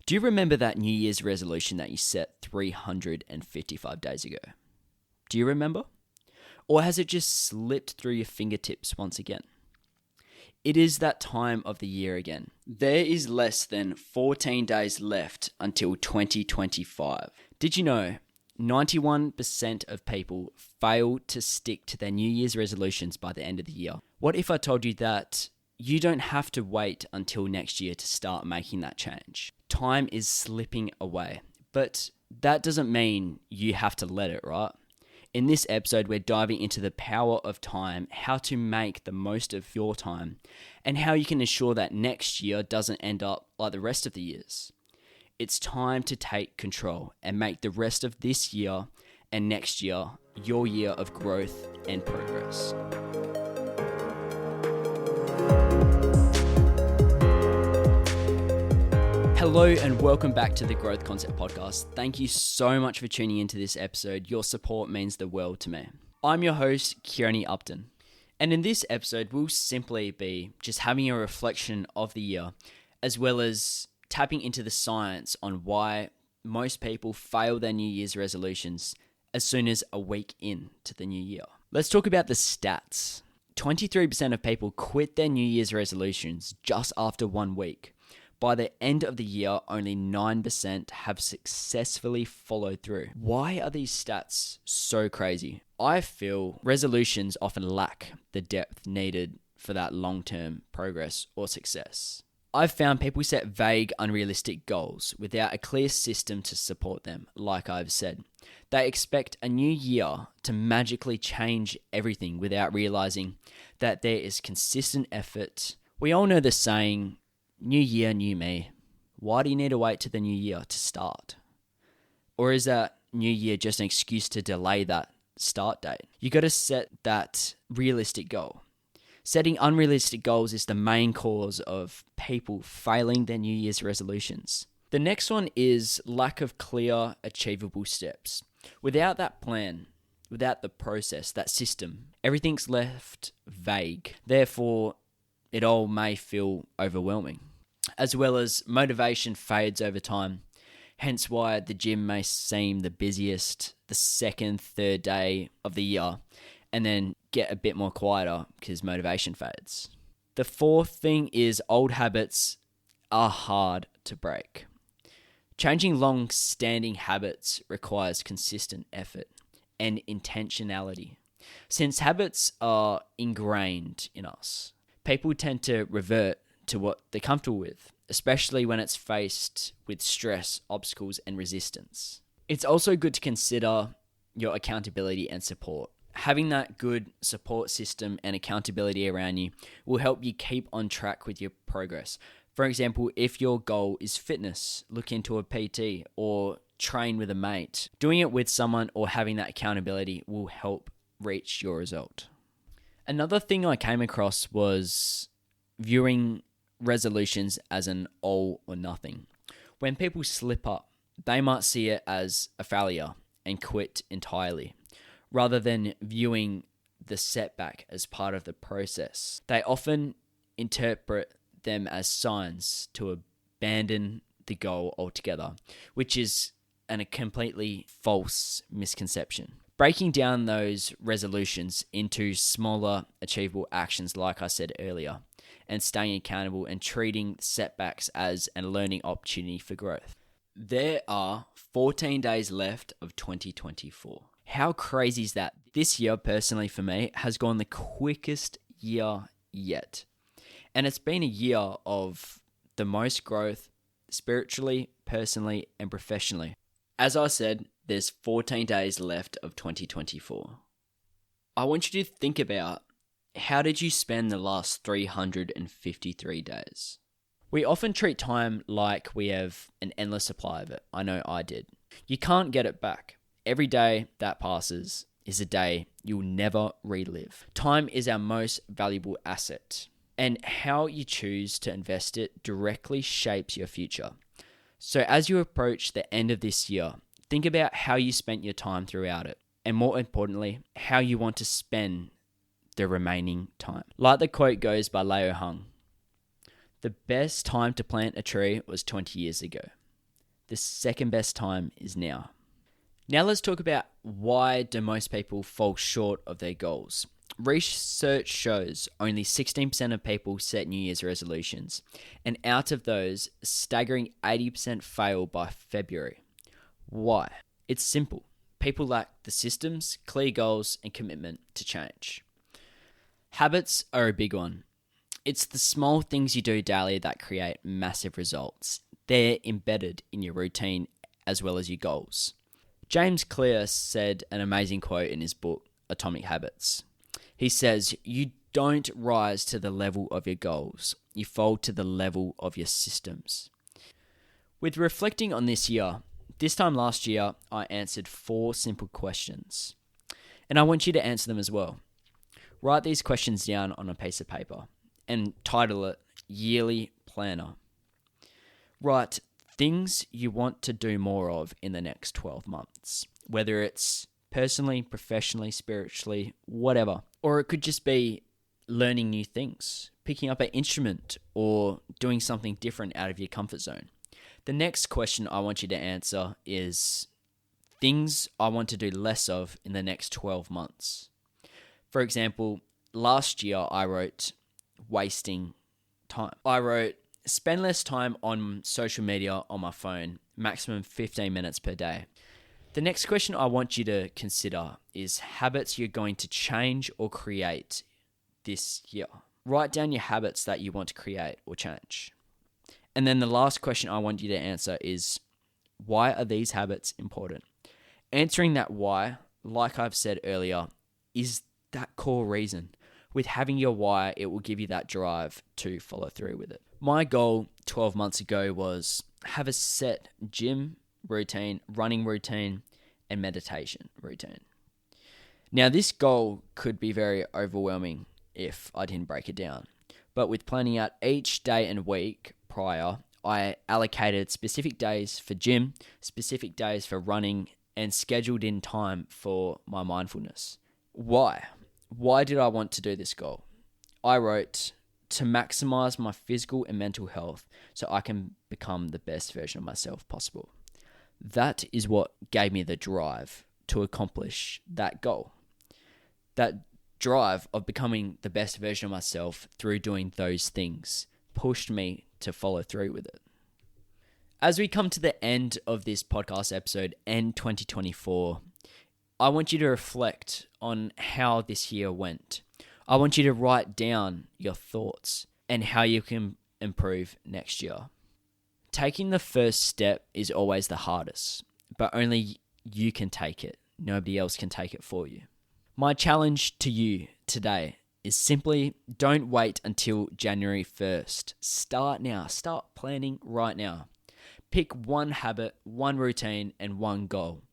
Do you remember that New Year's resolution that you set 355 days ago? Do you remember? Or has it just slipped through your fingertips once again? It is that time of the year again. There is less than 14 days left until 2025. Did you know 91% of people fail to stick to their New Year's resolutions by the end of the year? What if I told you that you don't have to wait until next year to start making that change? Time is slipping away, but that doesn't mean you have to let it, right? In this episode, we're diving into the power of time, how to make the most of your time, and how you can ensure that next year doesn't end up like the rest of the years. It's time to take control and make the rest of this year and next year your year of growth and progress. Hello and welcome back to the Growth Concept Podcast. Thank you so much for tuning into this episode. Your support means the world to me. I'm your host, Kieran Upton. And in this episode, we'll simply be just having a reflection of the year, as well as tapping into the science on why most people fail their New Year's resolutions as soon as a week into the new year. Let's talk about the stats. 23% of people quit their New Year's resolutions just after 1 week. By the end of the year, only 9% have successfully followed through. Why are these stats so crazy? I feel resolutions often lack the depth needed for that long-term progress or success. I've found people set vague, unrealistic goals without a clear system to support them, like I've said. They expect a new year to magically change everything without realizing that there is consistent effort. We all know the saying, new year, new me. Why do you need to wait to the new year to start? Or is that new year just an excuse to delay that start date? You got to set that realistic goal. Setting unrealistic goals is the main cause of people failing their New Year's resolutions. The next one is lack of clear, achievable steps. Without that plan, without the process, that system, everything's left vague. Therefore, it all may feel overwhelming. As well as motivation fades over time, hence why the gym may seem the busiest the second, third day of the year, and then get a bit more quieter because motivation fades. The fourth thing is old habits are hard to break. Changing long-standing habits requires consistent effort and intentionality. Since habits are ingrained in us, people tend to revert to what they're comfortable with, especially when it's faced with stress, obstacles, and resistance. It's also good to consider your accountability and support. Having that good support system and accountability around you will help you keep on track with your progress. For example, if your goal is fitness, look into a PT or train with a mate. Doing it with someone or having that accountability will help reach your result. Another thing I came across was viewing resolutions as an all or nothing. When people slip up, they might see it as a failure and quit entirely, rather than viewing the setback as part of the process. They often interpret them as signs to abandon the goal altogether, which is a completely false misconception. Breaking down those resolutions into smaller, achievable actions, like I said earlier, and staying accountable and treating setbacks as a learning opportunity for growth. There are 14 days left of 2024. How crazy is that? This year, personally for me, has gone the quickest year yet. And it's been a year of the most growth spiritually, personally, and professionally. As I said, there's 14 days left of 2024. I want you to think about, how did you spend the last 353 days? We often treat time like we have an endless supply of it. I know I did. You can't get it back. Every day that passes is a day you'll never relive. Time is our most valuable asset, and how you choose to invest it directly shapes your future. So as you approach the end of this year, think about how you spent your time throughout it, and more importantly, how you want to spend the remaining time. Like the quote goes by Leo Hung, "The best time to plant a tree was 20 years ago. The second best time is now. Now let's talk about why do most people fall short of their goals. Research shows only 16% of people set New Year's resolutions, and out of those, a staggering 80% fail by February. Why? It's simple. People lack the systems, clear goals, and commitment to change. Habits are a big one. It's the small things you do daily that create massive results. They're embedded in your routine as well as your goals. James Clear said an amazing quote in his book, Atomic Habits. He says, "You don't rise to the level of your goals. You fall to the level of your systems." With reflecting on this year, this time last year, I answered 4 simple questions. And I want you to answer them as well. Write these questions down on a piece of paper and title it Yearly Planner. Write things you want to do more of in the next 12 months, whether it's personally, professionally, spiritually, whatever. Or it could just be learning new things, picking up an instrument, or doing something different out of your comfort zone. The next question I want you to answer is things I want to do less of in the next 12 months. For example, last year I wrote wasting time. I wrote spend less time on social media on my phone, maximum 15 minutes per day. The next question I want you to consider is habits you're going to change or create this year. Write down your habits that you want to create or change. And then the last question I want you to answer is, why are these habits important? Answering that why, like I've said earlier, is that core reason. With having your why, it will give you that drive to follow through with it. My goal 12 months ago was have a set gym routine, running routine, and meditation routine. Now, this goal could be very overwhelming if I didn't break it down. But with planning out each day and week prior, I allocated specific days for gym, specific days for running, and scheduled in time for my mindfulness. Why? Why did I want to do this goal? I wrote to maximize my physical and mental health so I can become the best version of myself possible. That is what gave me the drive to accomplish that goal. That drive of becoming the best version of myself through doing those things pushed me to follow through with it. As we come to the end of this podcast episode, end 2024, I want you to reflect on how this year went. I want you to write down your thoughts and how you can improve next year. Taking the first step is always the hardest, but only you can take it. Nobody else can take it for you. My challenge to you today is simply don't wait until January 1st. Start now. Start planning right now. Pick one habit, one routine, and one goal,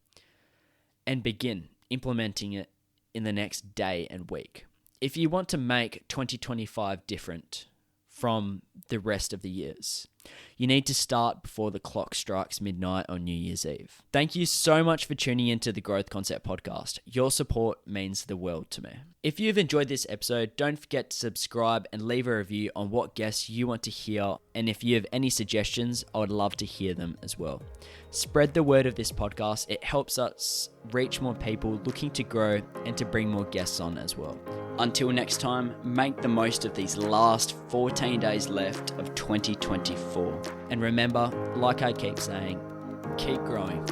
and begin implementing it in the next day and week. If you want to make 2025 different from the rest of the years, you need to start before the clock strikes midnight on New Year's Eve. Thank you so much for tuning into the Growth Concept podcast. Your support means the world to me. If you've enjoyed this episode, don't forget to subscribe and leave a review on what guests you want to hear. And if you have any suggestions, I would love to hear them as well. Spread the word of this podcast. It helps us reach more people looking to grow and to bring more guests on as well. Until next time, make the most of these last 14 days left of 2024. And remember, like I keep saying, keep growing.